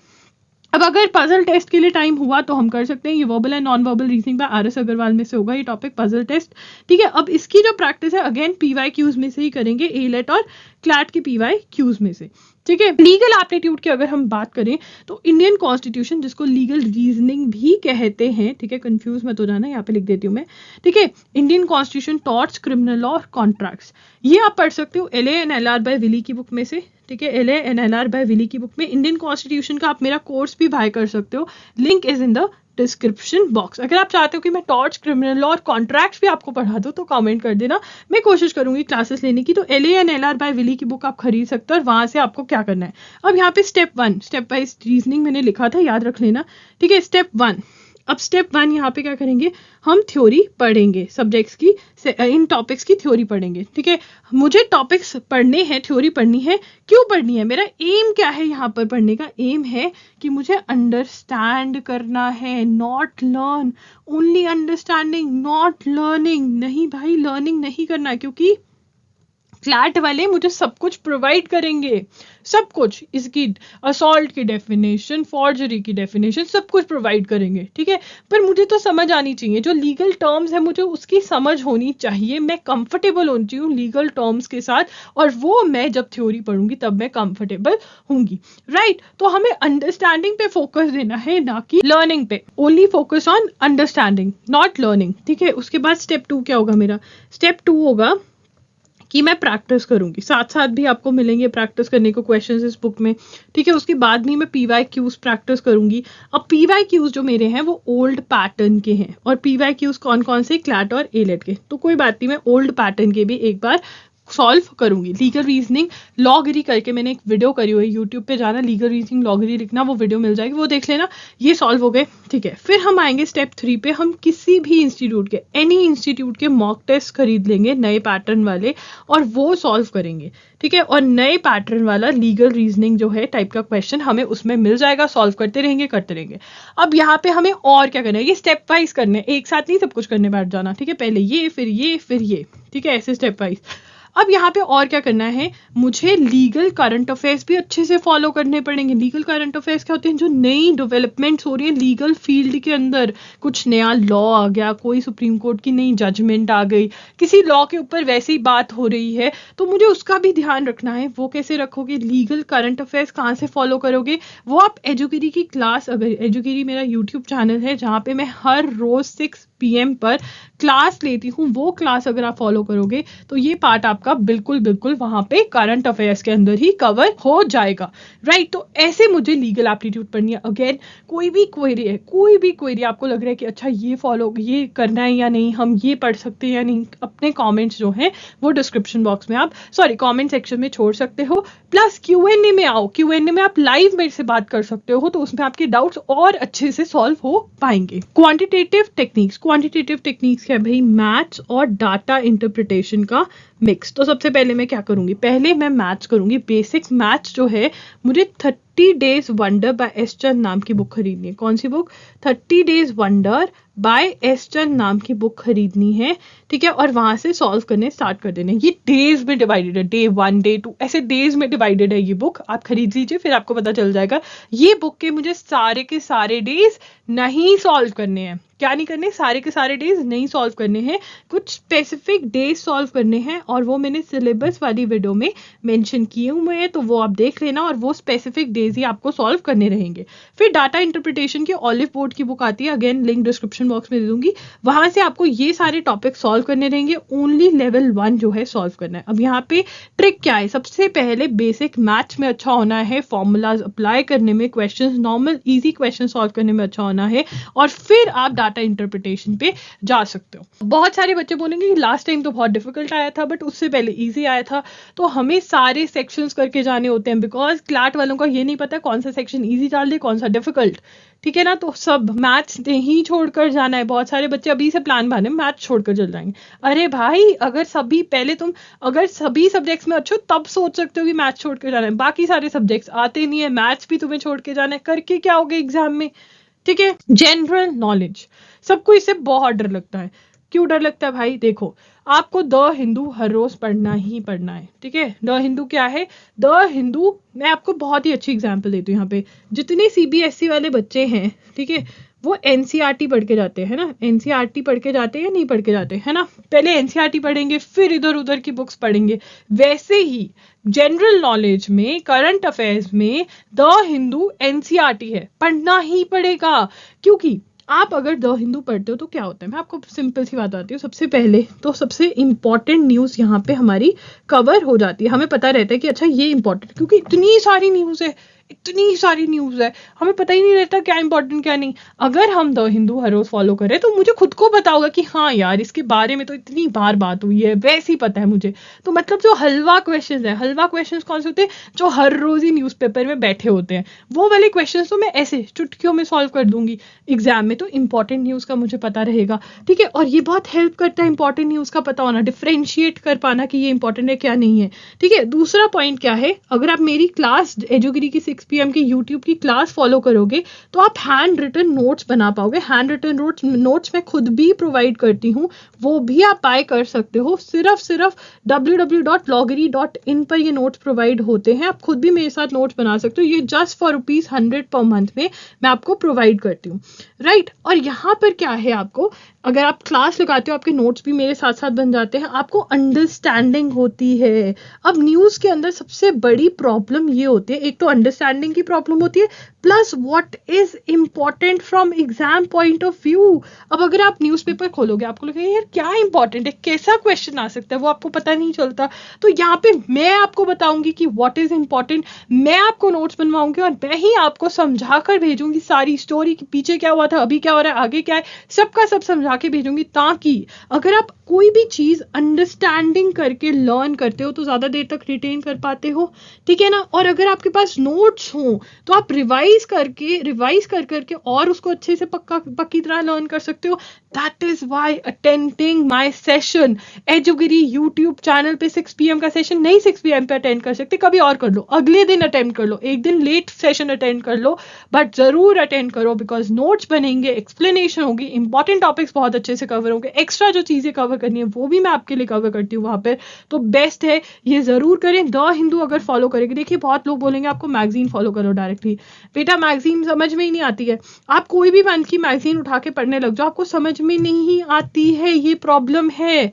अब अगर पजल टेस्ट के लिए टाइम हुआ तो हम कर सकते हैं, ये verbal and non verbal reasoning by R S Agarwal में से होगा ये टॉपिक, पजल टेस्ट, ठीक है। अब इसकी जो प्रैक्टिस है अगेन पीवाई क्यूज में से ही करेंगे, एलेट और क्लैट के पीवाई क्यूज में से, ठीक है। लीगल एप्टीट्यूड की अगर हम बात करें तो इंडियन कॉन्स्टिट्यूशन, जिसको लीगल रीजनिंग भी कहते हैं, ठीक है, कंफ्यूज मत हो जाना, यहाँ पे लिख देती हूँ मैं, ठीक है। Indian constitution, torts, criminal law और कॉन्ट्रैक्ट्स, ये आप पढ़ सकते हो LA and LR by Wiley की बुक में से, ठीक है। LA and LR by Wiley की बुक में इंडियन कॉन्स्टिट्यूशन का आप मेरा कोर्स भी बाय कर सकते हो, link is in the description box. अगर आप चाहते हो कि मैं टॉर्च, क्रिमिनल लॉ और कॉन्ट्रैक्ट्स भी आपको पढ़ा दूं तो कमेंट कर देना, मैं कोशिश करूंगी क्लासेस लेने की। तो LA and LR by Wiley की बुक आप खरीद सकते हो और वहां से आपको क्या करना है। अब यहाँ पे स्टेप 1 स्टेप वाइज रीजनिंग मैंने लिखा था, याद रख लेना, ठीक है। स्टेप 1, अब स्टेप 1 यहाँ पे क्या करेंगे, हम थ्योरी पढ़ेंगे, सब्जेक्ट्स की, इन टॉपिक्स की थ्योरी पढ़ेंगे, ठीक है। मुझे टॉपिक्स पढ़ने हैं, थ्योरी पढ़नी है, क्यों पढ़नी है, मेरा एम क्या है यहाँ पर पढ़ने का, एम है कि मुझे अंडरस्टैंड करना है, not learn, only understanding, not learning. नहीं भाई, लर्निंग नहीं करना, क्योंकि क्लैट वाले मुझे सब कुछ प्रोवाइड करेंगे, सब कुछ, इसकी असॉल्ट की डेफिनेशन, फॉर्जरी की डेफिनेशन, सब कुछ प्रोवाइड करेंगे, ठीक है। पर मुझे तो समझ आनी चाहिए, जो लीगल टर्म्स है मुझे उसकी समझ होनी चाहिए, मैं कंफर्टेबल होती हूँ लीगल टर्म्स के साथ, और वो मैं जब थ्योरी पढ़ूंगी तब मैं कंफर्टेबल होंगी, राइट। तो हमें अंडरस्टैंडिंग पे फोकस देना है, ना कि लर्निंग पे। Only focus on understanding, not learning, ठीक है। उसके बाद स्टेप 2 क्या होगा मेरा, स्टेप 2 होगा कि मैं प्रैक्टिस करूंगी, साथ साथ भी आपको मिलेंगे प्रैक्टिस करने को क्वेश्चंस इस बुक में, ठीक है। उसके बाद भी मैं पीवाई क्यूज प्रैक्टिस करूंगी। अब पीवाई क्यूज जो मेरे हैं वो ओल्ड पैटर्न के हैं, और पीवाई क्यूज कौन कौन से, क्लैट और एलेट के, तो कोई बात नहीं, मैं ओल्ड पैटर्न के भी एक बार सॉल्व करूंगी। लीगल रीजनिंग लॉगरी करके मैंने एक वीडियो करी हुई है, यूट्यूब पे जाना, लीगल रीजनिंग लॉगरी लिखना, वो वीडियो मिल जाएगी, वो देख लेना। ये सॉल्व हो गए, ठीक है। फिर हम आएंगे स्टेप 3 पे, हम किसी भी इंस्टीट्यूट के, एनी इंस्टीट्यूट के मॉक टेस्ट खरीद लेंगे नए पैटर्न वाले, और वो सॉल्व करेंगे, ठीक है। और नए पैटर्न वाला लीगल रीजनिंग जो है टाइप का क्वेश्चन हमें उसमें मिल जाएगा, सॉल्व करते रहेंगे करते रहेंगे। अब यहाँ पे हमें और क्या करना है, ये स्टेप वाइज करने, एक साथ नहीं सब कुछ करने बैठ जाना, ठीक है। पहले ये, फिर ये, फिर ये, ठीक है, ऐसे स्टेप वाइज। अब यहाँ पे और क्या करना है, मुझे लीगल करंट अफेयर्स भी अच्छे से फॉलो करने पड़ेंगे। लीगल करंट अफेयर्स क्या होते हैं, जो नई डेवलपमेंट्स हो रही है लीगल फील्ड के अंदर, कुछ नया लॉ आ गया, कोई सुप्रीम कोर्ट की नई जजमेंट आ गई, किसी लॉ के ऊपर वैसे ही बात हो रही है, तो मुझे उसका भी ध्यान रखना है। वो कैसे रखोगे, लीगल करंट अफेयर्स कहाँ से फॉलो करोगे, वो आप एजुकेरी की क्लास, अगर एजुकेरी मेरा यूट्यूब चैनल है जहाँ पे मैं हर रोज 6 PM पर क्लास लेती हूँ, वो क्लास अगर आप फॉलो करोगे तो ये पार्ट आपका आपका बिल्कुल बिल्कुल वहां पे करंट अफेयर्स के अंदर ही कवर हो जाएगा, राइट। तो ऐसे मुझे लीगल एप्टीट्यूड पढ़नी है। अगेन कोई भी क्वेरी आपको लग रहा है कि अच्छा ये करना है या नहीं, हम ये पढ़ सकते हैं या नहीं, अपने कमेंट्स जो हैं वो डिस्क्रिप्शन बॉक्स में कमेंट सेक्शन में छोड़ सकते हो। प्लस Q&A में आओ, Q&A में आप लाइव मेरे से बात कर सकते हो, तो उसमें आपके डाउट्स और अच्छे से सॉल्व हो पाएंगे। क्वांटिटेटिव टेक्निक्स क्या है भाई? मैथ्स और डाटा इंटरप्रिटेशन का मिक्स। तो सबसे पहले मैं क्या करूंगी? पहले मैं मैथ्स करूंगी। बेसिक मैथ्स जो है मुझे 30 days wonder by S Chand नाम की बुक खरीदनी है। कौन सी book? 30 days wonder by S Chand नाम की बुक खरीदनी है, ठीक है। और वहां से सॉल्व करने स्टार्ट कर देने। ये डेज में डिवाइडेड है, डे 1 डे 2 ऐसे डेज में डिवाइडेड है ये बुक। आप खरीद लीजिए, फिर आपको पता चल जाएगा। ये बुक के मुझे सारे के सारे डेज नहीं सॉल्व करने हैं। क्या नहीं करने? सारे के सारे डेज नहीं सॉल्व करने हैं, कुछ स्पेसिफिक डेज सॉल्व करने हैं, और वो मैंने सिलेबस वाली वीडियो में मेंशन किए हुए हैं, तो वो आप देख लेना, और वो स्पेसिफिक डेज ही आपको सॉल्व करने रहेंगे। फिर डाटा इंटरप्रिटेशन की ऑलिव बोर्ड की बुक आती है, अगेन लिंक डिस्क्रिप्शन बॉक्स में दे दूंगी। वहां से आपको ये सारे टॉपिक सॉल्व करने रहेंगे। ओनली लेवल 1 जो है सॉल्व करना है। अब यहाँ पे ट्रिक क्या है? सबसे पहले बेसिक मैथ्स में अच्छा होना है, फॉर्मूलाज अप्लाई करने में, questions normal easy question solve करने में अच्छा होना है, और फिर आप डाटा इंटरप्रिटेशन पे जा सकते हो। बहुत सारे बच्चे बोलेंगे कि लास्ट टाइम तो बहुत डिफिकल्ट आया था, बट उससे पहले इजी आया था। तो हमें सारे सेक्शंस करके जाने होते हैं, बिकॉज क्लैट वालों का ये नहीं पता कौन सा सेक्शन इजी डाल दे, कौन सा डिफिकल्ट, ठीक है ना। तो सब मैथ्स नहीं छोड़कर जाना है। बहुत सारे बच्चे अभी से प्लान बने मैथ्स छोड़कर चल जाएंगे। अरे भाई, अगर सभी सब्जेक्ट्स में अच्छे हो तब सोच सकते हो कि मैथ्स छोड़ के जाना है। बाकी सारे सब्जेक्ट्स आते नहीं है, मैथ्स भी तुम्हें छोड़ के जाना है, करके क्या होगा एग्जाम में, ठीक है। जनरल नॉलेज, सबको इससे बहुत डर लगता है। क्यों डर लगता है भाई? देखो, आपको द हिंदू हर रोज पढ़ना ही पढ़ना है, ठीक है। द हिंदू क्या है? द हिंदू, मैं आपको बहुत ही अच्छी एग्जांपल देती हूँ यहाँ पे। जितने CBSE वाले बच्चे हैं, ठीक है, वो NCERT पढ़ के जाते हैं ना। NCERT पढ़ के जाते हैं या नहीं पढ़ के जाते है ना? पहले NCERT पढ़ेंगे, फिर इधर उधर की बुक्स पढ़ेंगे। वैसे ही जनरल नॉलेज में, करंट अफेयर्स में द हिंदू NCERT है, पढ़ना ही पड़ेगा। क्योंकि आप अगर द हिंदू पढ़ते हो तो क्या होता है, मैं आपको सिंपल सी बात बताती हूँ। सबसे पहले तो सबसे इंपॉर्टेंट न्यूज यहाँ पे हमारी कवर हो जाती है। हमें पता रहता है कि अच्छा ये इंपॉर्टेंट, क्योंकि इतनी सारी न्यूज है, हमें पता ही नहीं रहता क्या इंपॉर्टेंट क्या नहीं। अगर हम द हिंदू हर रोज फॉलो करें तो मुझे खुद को पता होगा कि हाँ यार, इसके बारे में तो इतनी बार बात हुई है, वैसे ही पता है मुझे। तो मतलब जो हलवा क्वेश्चंस है, हलवा क्वेश्चंस कौन से होते हैं? जो हर रोज ही न्यूज़पेपर में बैठे होते हैं, वो वाले क्वेश्चंस तो मैं ऐसे चुटकियों में सॉल्व कर दूंगी एग्जाम में। तो इंपॉर्टेंट न्यूज का मुझे पता रहेगा, ठीक है। और ये बहुत हेल्प करता है इंपॉर्टेंट न्यूज का पता होना, डिफरेंशिएट कर पाना कि ये इंपॉर्टेंट है क्या नहीं है, ठीक है। दूसरा पॉइंट क्या है? अगर आप मेरी क्लास एजुगिरी की 6 PM की यूट्यूब की क्लास फॉलो करोगे तो आप हैंड रिटन नोट्स बना पाओगे। हैंड रिटन नोट्स मैं खुद भी प्रोवाइड करती हूँ, वो भी आप बाय कर सकते हो। सिर्फ www.loggery.in पर ये नोट्स प्रोवाइड होते हैं। आप खुद भी मेरे साथ नोट्स बना सकते हो। ये जस्ट फॉर ₹100 पर मंथ में मैं आपको प्रोवाइड करती हूँ, राइट। और यहाँ पर क्या है, आपको अगर आप क्लास लगाते हो, आपके नोट्स भी मेरे साथ साथ बन जाते हैं, आपको अंडरस्टैंडिंग होती है। अब न्यूज़ के अंदर सबसे बड़ी प्रॉब्लम ये होती है, एक तो अंडरस्टैंडिंग की प्रॉब्लम होती है, plus what is important from exam point of view. अब अगर आप न्यूज़पेपर खोलोगे, आपको लगेगा यार क्या इंपॉर्टेंट है, कैसा क्वेश्चन आ सकता है, वो आपको पता नहीं चलता। तो यहाँ पे मैं आपको बताऊंगी कि व्हाट इज इंपॉर्टेंट, मैं आपको नोट्स बनवाऊंगी और मैं ही आपको समझा कर भेजूंगी सारी स्टोरी के पीछे क्या हुआ था, अभी क्या हो रहा है, आगे क्या है, सबका सब समझा के भेजूंगी। ताकि अगर आप कोई भी चीज अंडरस्टैंडिंग करके लर्न करते हो तो ज्यादा देर तक रिटेन कर पाते हो, ठीक है ना। और अगर आपके पास नोट्स हो तो आप रिवाइज कर करके और उसको अच्छे से पक्की तरह लर्न कर सकते हो। That is why attending my session एजुगिरी यूट्यूब चैनल पे 6 PM का सेशन नहीं 6 PM पे अटेंड कर सकते, कभी और कर लो, अगले दिन अटेंड कर लो, एक दिन लेट सेशन अटेंड कर लो, बट जरूर अटेंड करो। बिकॉज नोट्स बनेंगे, एक्सप्लेनेशन होगी, इंपॉर्टेंट टॉपिक्स बहुत अच्छे से कवर होंगे, एक्स्ट्रा जो चीजें कवर करनी है वो भी मैं आपके लिए कवर करती हूँ वहां पर। तो बेस्ट है, ये जरूर करें। द हिंदू अगर फॉलो करेंगे, देखिए बहुत लोग बोलेंगे आपको मैगजीन फॉलो करो डायरेक्टली। बेटा मैगजीन समझ में ही नहीं आती है। आप कोई भी मंथ की मैगजीन उठा के पढ़ने लग जाओ, आपको समझ में नहीं आती है, ये प्रॉब्लम है।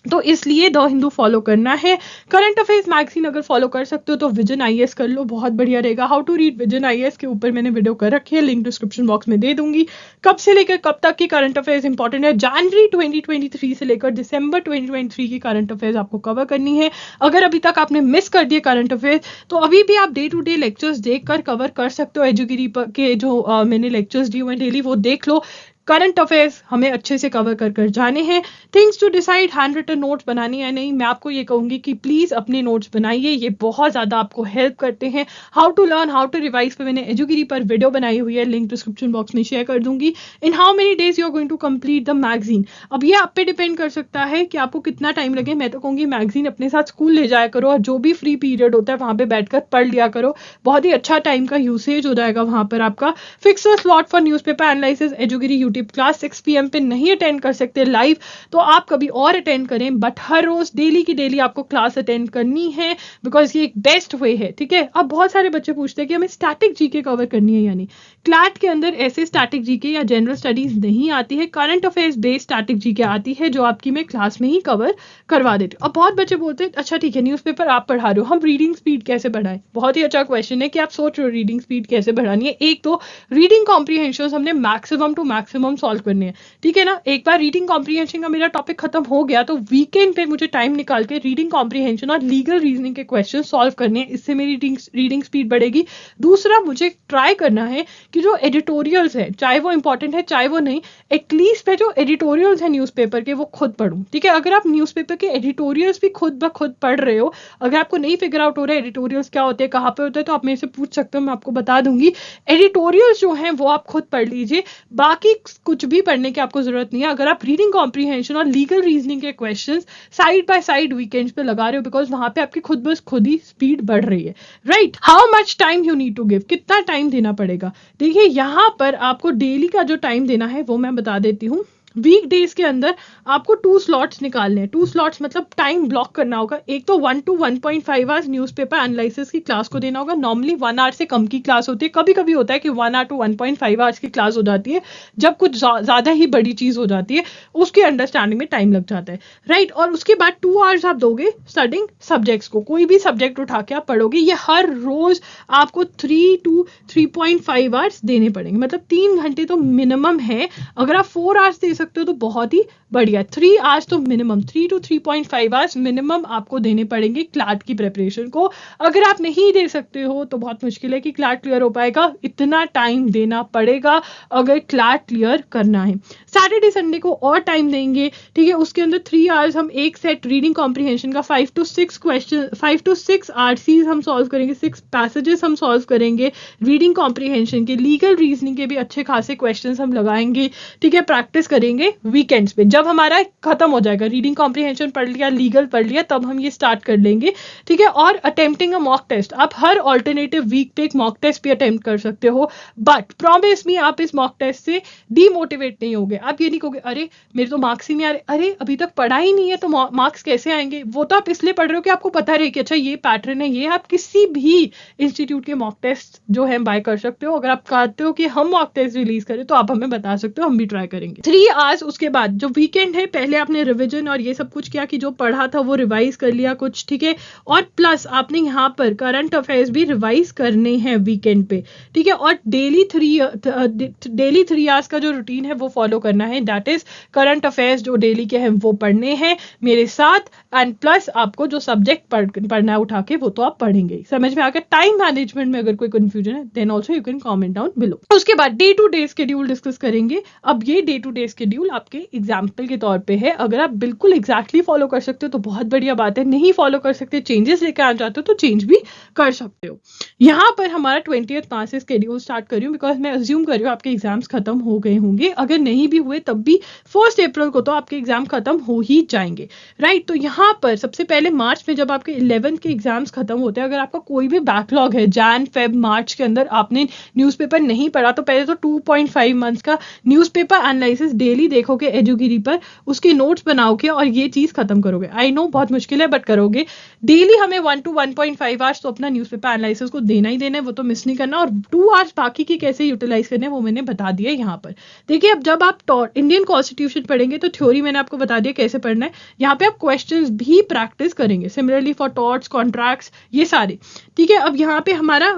तो इसलिए द हिंदू फॉलो करना है। करंट अफेयर्स मैगजीन अगर फॉलो कर सकते हो तो विजन आईएएस कर लो, बहुत बढ़िया रहेगा। How to read Vision IAS के ऊपर मैंने वीडियो कर रखी है, लिंक डिस्क्रिप्शन बॉक्स में दे दूंगी। कब से लेकर कब तक की करंट अफेयर्स इंपॉर्टेंट है, जनवरी 2023 से लेकर दिसंबर 2023 की करंट अफेयर्स आपको कवर करनी है। अगर अभी तक आपने मिस कर दिए करंट अफेयर्स तो अभी भी आप डे टू डे लेक्चर्स देखकर कवर कर सकते हो। एजुगिरी के जो मैंने लेक्चर्स दिए हुए डेली वो देख लो। करंट अफेयर्स हमें अच्छे से कवर कर जाने हैं। Things to decide, hand written notes बनानी है नहीं, मैं आपको ये कहूंगी कि प्लीज अपने नोट्स बनाइए, ये बहुत ज्यादा आपको हेल्प करते हैं। How to learn, how to revise पे मैंने एजुगिरी पर वीडियो बनाई हुई है, लिंक डिस्क्रिप्शन बॉक्स में शेयर कर दूंगी। In how many days you are going to complete the magazine, अब ये आप पे डिपेंड कर सकता है कि आपको कितना टाइम लगे। मैं तो कहूंगी मैगजीन अपने साथ स्कूल ले जाया करो और जो भी फ्री पीरियड होता है वहां पे बैठकर पढ़ लिया करो, बहुत ही अच्छा टाइम का यूसेज हो जाएगा वहां पर आपका। Fix a slot for newspaper analysis एजुगिरी यूट्यूब क्लास 6 PM पे नहीं अटेंड कर सकते लाइव तो आप कभी और अटेंड करें, बट हर रोज डेली की डेली आपको क्लास अटेंड करनी है बिकॉज ये एक बेस्ट वे है। ठीक है, अब बहुत सारे बच्चे पूछते हैं कि हमें स्टैटिक जीके कवर करनी है, यानी क्लैट के अंदर ऐसे स्टैटिक जीके या जनरल स्टडीज नहीं आती है, current affairs based static GK आती है जो आपकी मैं क्लास में ही कवर करवा देती हूँ। अब बहुत बच्चे बोलते हैं अच्छा ठीक है न्यूज़पेपर आप पढ़ा रहे हो, हम रीडिंग स्पीड कैसे बढ़ाएं। बहुत ही अच्छा क्वेश्चन है कि आप सोच रहे हो रीडिंग स्पीड कैसे बढ़ानी है। एक तो रीडिंग कॉम्प्रीहेंशन हमने मैक्सिमम टू मैक्सिमम सॉल्व करने हैं, ठीक है ना। एक बार रीडिंग कॉम्प्रीहेंशन का मेरा टॉपिक खत्म हो गया तो वीकेंड पे मुझे टाइम निकाल के रीडिंग कॉम्प्रीहेंशन और लीगल रीजनिंग के क्वेश्चन सॉल्व करने हैं, इससे मेरी रीडिंग स्पीड बढ़ेगी। दूसरा मुझे ट्राई करना है कि जो एडिटोरियल्स है चाहे वो इंपॉर्टेंट है चाहे वो नहीं, एटलीस्ट मैं जो एडिटोरियल्स है न्यूज़पेपर के वो खुद पढूं। ठीक है, अगर आप न्यूज़पेपर के एडिटोरियल्स भी खुद ब खुद पढ़ रहे हो, अगर आपको नहीं फिगर आउट हो रहा है एडिटोरियल्स क्या होते हैं कहाँ पे होते हैं तो आप मेरे से पूछ सकते हो, मैं आपको बता दूंगी। एडिटोरियल्स जो हैं वो आप खुद पढ़ लीजिए, बाकी कुछ भी पढ़ने की आपको जरूरत नहीं है। अगर आप रीडिंग कॉम्प्रीहेंशन और लीगल रीजनिंग के questions side by side weekends पे लगा रहे हो बिकॉज वहां पे आपकी खुद बस खुद ही स्पीड बढ़ रही है, right. How much time you need to give, कितना टाइम देना पड़ेगा। देखिए यहाँ पर आपको डेली का जो टाइम देना है वो मैं बता देती हूँ। वीक डेज के अंदर आपको 2 स्लॉट्स निकालने हैं। 2 स्लॉट्स मतलब टाइम ब्लॉक करना होगा। एक तो 1 to 1.5 आवर्स न्यूज़पेपर एनालिसिस की क्लास को देना होगा। नॉर्मली 1 आवर से कम की क्लास होती है, कभी कभी होता है कि 1 आवर to 1.5 आवर्स की क्लास हो जाती है जब कुछ ज्यादा ही बड़ी चीज हो जाती है, उसकी अंडरस्टैंडिंग में टाइम लग जाता है, राइट। और उसके बाद 2 आवर्स आप दोगे स्टडिंग सब्जेक्ट्स को, कोई भी सब्जेक्ट उठा के आप पढ़ोगे। ये हर रोज आपको 3 to 3.5 आवर्स देने पड़ेंगे, मतलब 3 घंटे तो मिनिमम है। अगर आप 4 आवर्स दे सकते हो तो बहुत ही बढ़िया। 3 आवर्स तो मिनिमम, 3 to 3.5 आवर्स मिनिमम आपको देने पड़ेंगे क्लैट की प्रिपरेशन को। अगर आप नहीं दे सकते हो तो बहुत मुश्किल है कि क्लैट क्लियर हो पाएगा, इतना टाइम देना पड़ेगा अगर क्लैट क्लियर करना है। सैटरडे संडे को और टाइम देंगे, ठीक है। उसके अंदर 3 आवर्स हम एक सेट रीडिंग कॉम्प्रीहेंशन का 5 to 6 क्वेश्चन, 5 to 6 आरसीज हम सॉल्व करेंगे, 6 पैसेजेस हम सॉल्व करेंगे रीडिंग कॉम्प्रीहेंशन के। लीगल रीजनिंग के भी अच्छे खासे क्वेश्चंस हम लगाएंगे, ठीक है, प्रैक्टिस करेंगे वीकेंड्स पे। जब हमारा खत्म हो जाएगा रीडिंग कॉम्प्रीहेंशन पढ़ लिया, लीगल पढ़ लिया, तब हम ये स्टार्ट कर लेंगे, ठीक है। और अटेम्प्टिंग अ मॉक टेस्ट, आप हर ऑल्टरनेटिव वीक पे एक मॉक टेस्ट भी अटेम्प्ट कर सकते हो, बट प्रॉमिस मी आप इस मॉक टेस्ट से डीमोटिवेट नहीं होगे। आप ये नहीं कहोगे अरे मेरे तो मार्क्स ही नहीं आ रहे, अरे अभी तक पढ़ा ही नहीं है तो मार्क्स कैसे आएंगे। वो तो आप इसलिए पढ़ रहे हो कि आपको पता रहे कि अच्छा ये पैटर्न है। ये आप किसी भी इंस्टीट्यूट के मॉक टेस्ट जो है बाय कर सकते हो। अगर आप चाहते हो कि हम मॉक टेस्ट रिलीज करें तो आप हमें बता सकते हो, हम भी ट्राई करेंगे। 3 आवर्स उसके बाद जो वीकेंड है, पहले आपने रिवीजन और ये सब कुछ किया कि जो पढ़ा था वो रिवाइज कर लिया कुछ, ठीक है। और प्लस आपने यहाँ पर करंट अफेयर्स भी रिवाइज करने हैं वीकेंड पे, ठीक है। और डेली 3 आवर्स का जो रूटीन है वो फॉलो करना है, दैट इज करंट अफेयर्स जो डेली के हैं वो पढ़ने हैं मेरे साथ, एंड प्लस आपको जो सब्जेक्ट पढ़ना है उठा के वो तो आप पढ़ेंगे। समझ में आ गया। टाइम मैनेजमेंट में अगर कोई कंफ्यूजन है then also you can comment down below. उसके बाद day to day schedule discuss करेंगे। अब ये डे टू डे शेड्यूल आपके एग्जाम्पल के तौर पे है, अगर आप बिल्कुल एग्जैक्टली फॉलो कर सकते हो तो बहुत बढ़िया बात है, नहीं फॉलो कर सकते चेंजेस लेकर आ जाते हो तो चेंज भी कर सकते हो। यहाँ पर हमारा 20th मार्च से शेड्यूल स्टार्ट कर रही हूँ बिकॉज मैं अज्यूम कर रही हूँ आपके एग्जाम्स खत्म हो गए होंगे, अगर नहीं भी हुए तब भी 1 अप्रैल को तो आपके एग्जाम खत्म हो ही जाएंगे, राइट। तो यहाँ पर सबसे पहले मार्च में जब आपके 11th के एग्जाम्स खत्म होते हैं, अगर आपका कोई भी बैकलॉग है जैन फेब मार्च के अंदर आपने न्यूज़पेपर नहीं पढ़ा तो पहले तो 2.5 मंथ्स का न्यूज़पेपर एनालिसिस डेली देखोगे एजुगिरी पेपर, उसके नोट्स बनाओगे और ये चीज खत्म करोगे। आई नो बहुत मुश्किल है बट करोगे। डेली हमें 1 to 1.5 आवर्स तो अपना न्यूज़पेपर एनालिसिस को देना ही देना है, वो तो मिस नहीं करना। और 2 आवर्स बाकी की कैसे यूटिलाइज करने हैं वो मैंने बता दिया यहाँ पर। देखिए अब जब आप इंडियन कॉन्स्टिट्यूशन पढ़ेंगे तो थ्योरी मैंने आपको बता दिया कैसे पढ़ना है, यहाँ पे आप क्वेश्चंस भी प्रैक्टिस करेंगे। सिमिलरली फॉर टॉर्ट्स, कॉन्ट्रैक्ट्स, ये सारे, ठीक है। अब यहाँ पे हमारा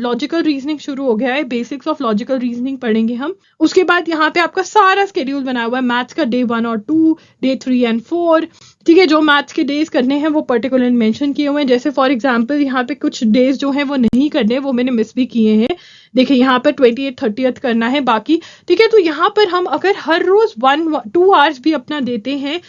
लॉजिकल रीजनिंग शुरू हो गया है, बेसिक्स ऑफ लॉजिकल रीजनिंग पढ़ेंगे हम। उसके बाद यहाँ पे आपका सारा स्केड्यूल बना हुआ है मैथ्स का, डे 1 और 2, डे 3 and 4, ठीक है। जो मैथ्स के डेज करने हैं वो पर्टिकुलर मेंशन किए हुए हैं। जैसे फॉर एग्जांपल यहाँ पे कुछ डेज जो हैं वो नहीं करने, वो मैंने मिस भी किए हैं। देखिए यहाँ पर 28, 30 करना है बाकी, ठीक है। तो यहाँ पर हम अगर हर रोज 1-2 आवर्स भी अपना देते हैं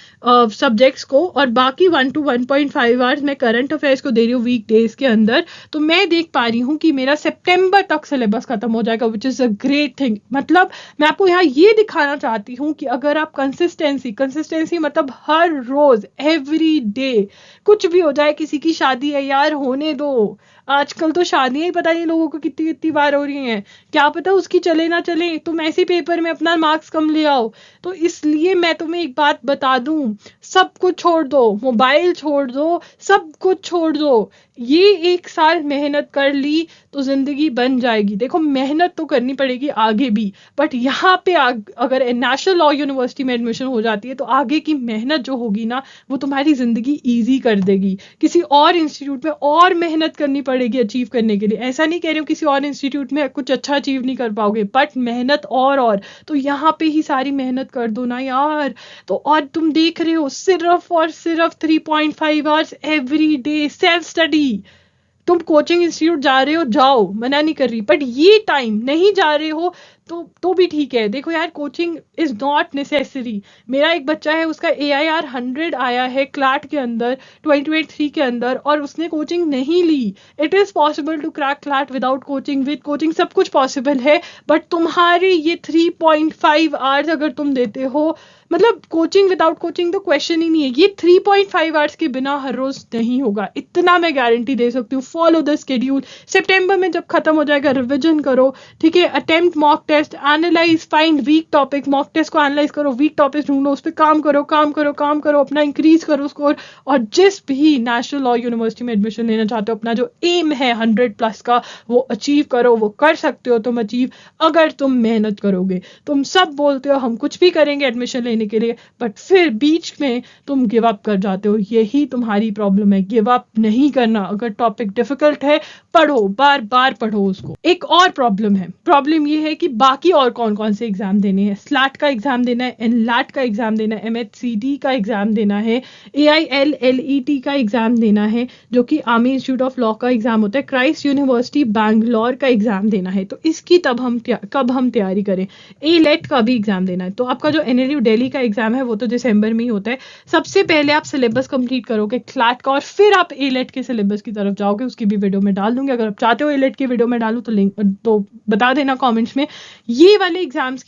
सब्जेक्ट्स को, और बाकी 1 to 1.5 आवर्स मैं करंट अफेयर्स को दे रही हूँ वीक डेज के अंदर, तो मैं देख पा रही हूँ कि मेरा सितंबर तक सिलेबस खत्म हो जाएगा, which is a great thing. मतलब मैं आपको यहाँ ये दिखाना चाहती हूँ कि अगर आप कंसिस्टेंसी मतलब हर रोज, एवरी डे, कुछ भी हो जाए, किसी की शादी है यार, होने दो। आजकल तो शादियां ही पता नहीं लोगों को कितनी कितनी बार हो रही हैं, क्या पता उसकी चले ना चले, तुम ऐसे पेपर में अपना मार्क्स कम ले आओ। तो इसलिए मैं तुम्हें एक बात बता दूं, सब कुछ छोड़ दो, मोबाइल छोड़ दो, सब कुछ छोड़ दो। ये 1 साल मेहनत कर ली तो जिंदगी बन जाएगी। देखो मेहनत तो करनी पड़ेगी आगे भी, बट यहाँ पे अगर नेशनल लॉ यूनिवर्सिटी में एडमिशन हो जाती है तो आगे की मेहनत जो होगी ना वो तुम्हारी जिंदगी ईजी कर देगी। किसी और इंस्टीट्यूट में और मेहनत करनी पड़ेगी अचीव करने के लिए, ऐसा नहीं कह रही हूँ किसी और इंस्टीट्यूट में कुछ अच्छा अचीव नहीं कर पाओगे, बट मेहनत और तो यहाँ पे ही सारी मेहनत कर दो ना यार। तो और तुम देख रहे हो सिर्फ और सिर्फ 3.5 hours every day self study. तुम कोचिंग इंस्टीट्यूट जा रहे हो, जाओ, मना नहीं कर रही, बट ये टाइम नहीं जा रहे हो तो भी ठीक है। देखो यार कोचिंग इज नॉट नेसेसरी। मेरा एक बच्चा है, उसका AIR 100 आया है क्लैट के अंदर 2023 के अंदर, और उसने कोचिंग नहीं ली। It is possible to crack CLAT without coaching, with coaching सब कुछ पॉसिबल है। बट तुम्हारे ये 3.5 आवर्स अगर तुम देते हो, मतलब कोचिंग विदाउट कोचिंग तो क्वेश्चन ही नहीं है। ये 3.5 आवर्स के बिना हर रोज नहीं होगा, इतना मैं गारंटी दे सकती हूँ। Follow the schedule. सितंबर में जब खत्म हो जाएगा रिवीजन करो, ठीक है। Attempt mock test, analyse, find weak topic, mock test को एनालाइज करो, वीक टॉपिक ढूंढो, उस पर काम करो, अपना इंक्रीज करो स्कोर। और जिस भी नेशनल लॉ यूनिवर्सिटी में एडमिशन लेना चाहते हो, अपना जो एम है 100+ का वो अचीव करो। वो कर सकते हो तुम अचीव अगर तुम मेहनत करोगे। तुम सब बोलते हो हम कुछ भी करेंगे एडमिशन लेने के लिए, बट फिर बीच में तुम गिव अप कर जाते हो। यही तुम्हारी प्रॉब्लम है, गिव अप नहीं करना। अगर टॉपिक डिफिकल्ट है पढ़ो, बार बार पढ़ो उसको। एक और प्रॉब्लम है, प्रॉब्लम ये है कि बाकी और कौन कौन से एग्जाम देने हैं। स्लैट का एग्जाम देना है, एनलैट का एग्जाम देना है, MHCD का एग्जाम देना है, AILLET का एग्जाम देना है जो कि आर्मी इंस्टीट्यूट ऑफ लॉ का एग्जाम होता है, क्राइस्ट यूनिवर्सिटी बैंगलोर का एग्जाम देना है। तो इसकी कब हम तैयारी करें। ALET का भी एग्जाम देना है। तो आपका जो NLU दिल्ली का एग्जाम है वो तो दिसंबर में ही होता है। सबसे पहले आप सिलेबस कंप्लीट करोगे क्लैट का, और फिर आप ALET के सिलेबस की तरफ जाओगे। उसकी भी वीडियो में डाल दूंगी, अगर आप चाहते हो ALET की वीडियो में डालूं तो लिंक तो बता देना कमेंट्स में। ये वाले एग्जाम्स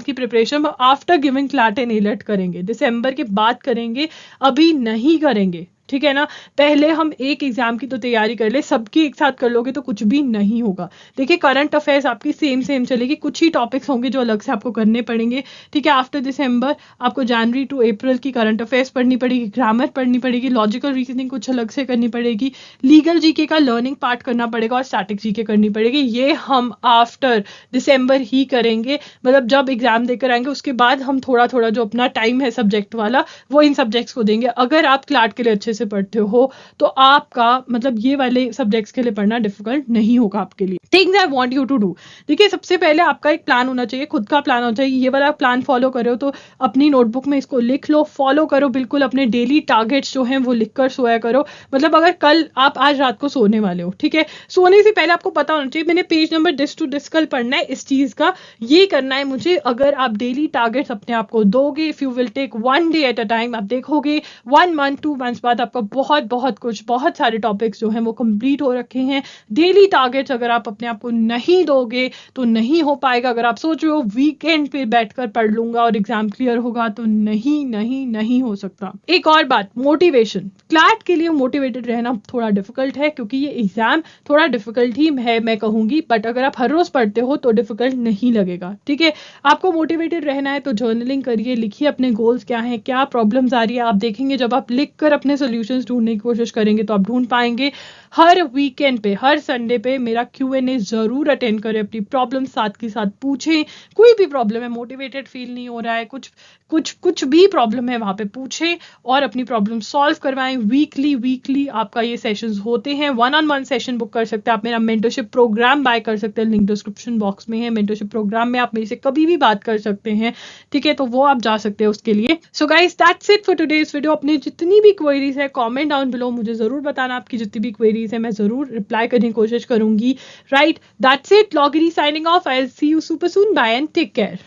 की preparation after giving CLAT and ALET करेंगे, दिसंबर के बाद करेंगे, अभी नहीं करेंगे, ठीक है ना। पहले हम एक एग्जाम की तो तैयारी कर ले, सबकी एक साथ कर लोगे तो कुछ भी नहीं होगा। देखिए करंट अफेयर्स आपकी सेम चलेगी, कुछ ही टॉपिक्स होंगे जो अलग से आपको करने पड़ेंगे, ठीक है। आफ्टर दिसंबर आपको जनवरी टू अप्रैल की करंट अफेयर्स पढ़नी पड़ेगी, ग्रामर पढ़नी पड़ेगी, लॉजिकल रीजनिंग कुछ अलग से करनी पड़ेगी, लीगल जीके का लर्निंग पार्ट करना पड़ेगा, और स्टैटिक जीके करनी पड़ेगी। ये हम आफ्टर दिसंबर ही करेंगे, मतलब जब एग्जाम देकर आएंगे उसके बाद हम थोड़ा थोड़ा जो अपना टाइम है सब्जेक्ट वाला वो इन सब्जेक्ट्स को देंगे। अगर आप क्लैट के लिए अच्छे से पढ़ते हो तो आपका मतलब ये वाले सब्जेक्ट्स के लिए पढ़ना डिफिकल्ट नहीं होगा आपके लिए। Things I want you to do, देखिए सबसे पहले आपका एक प्लान होना चाहिए, खुद का प्लान होना चाहिए। ये वाला प्लान फॉलो करो तो अपनी नोटबुक में इसको लिख लो, फॉलो करो बिल्कुल। अपने डेली टारगेट्स जो हैं वो लिखकर सोया करो। मतलब अगर कल आप आज रात को सोने वाले हो, ठीक है, सोने से पहले आपको पता होना चाहिए मैंने page number this to this कल पढ़ना है, इस चीज का ये करना है मुझे। अगर आप डेली टारगेट्स अपने आप को दोगे, if you will take 1 day at a time, आप देखोगे 1 month 2 months बाद आपका बहुत बहुत कुछ, बहुत सारे टॉपिक्स जो हैं वो कंप्लीट हो रखे हैं। डेली टारगेट्स अगर आप अपने आप को नहीं दोगे तो नहीं हो पाएगा। अगर आप सोच रहे हो वीकेंड पे बैठकर पढ़ लूंगा और एग्जाम क्लियर होगा, तो नहीं नहीं नहीं हो सकता। एक और बात, मोटिवेशन। क्लैट के लिए मोटिवेटेड रहना थोड़ा डिफिकल्ट है, क्योंकि ये एग्जाम थोड़ा डिफिकल्ट ही है मैं कहूंगी, बट अगर आप हर रोज पढ़ते हो तो डिफिकल्ट नहीं लगेगा। ठीक है, आपको मोटिवेटेड रहना है तो जर्नलिंग करिए, लिखिए अपने गोल्स क्या हैं, क्या प्रॉब्लम्स आ रही है। आप देखेंगे जब आप लिख कर अपने सोल्यूशंस ढूंढने की कोशिश करेंगे तो आप ढूंढ पाएंगे। हर वीकेंड पे, हर संडे पे मेरा Q&A जरूर अटेंड करें, अपनी प्रॉब्लम साथ के साथ पूछें। कोई भी प्रॉब्लम है, मोटिवेटेड फील नहीं हो रहा है, कुछ भी प्रॉब्लम है, वहां पे पूछें और अपनी प्रॉब्लम सॉल्व करवाएं। वीकली आपका ये सेशंस होते हैं। 1-on-1 सेशन बुक कर सकते हैं आप, मेरा मेंटरशिप प्रोग्राम बाय कर सकते हैं, लिंक डिस्क्रिप्शन बॉक्स में है। मेंटरशिप प्रोग्राम में आप मेरे से कभी भी बात कर सकते हैं, ठीक है, तो वो आप जा सकते हैं उसके लिए। So guys, that's it for today's video. अपनी जितनी भी क्वेरीज है कमेंट डाउन बिलो, मुझे जरूर बताना आपकी जितनी भी क्वेरीज है, मैं जरूर रिप्लाई करने की कोशिश करूंगी। Right, that's it, Lawgiri signing off. I will see you super soon, bye and take care.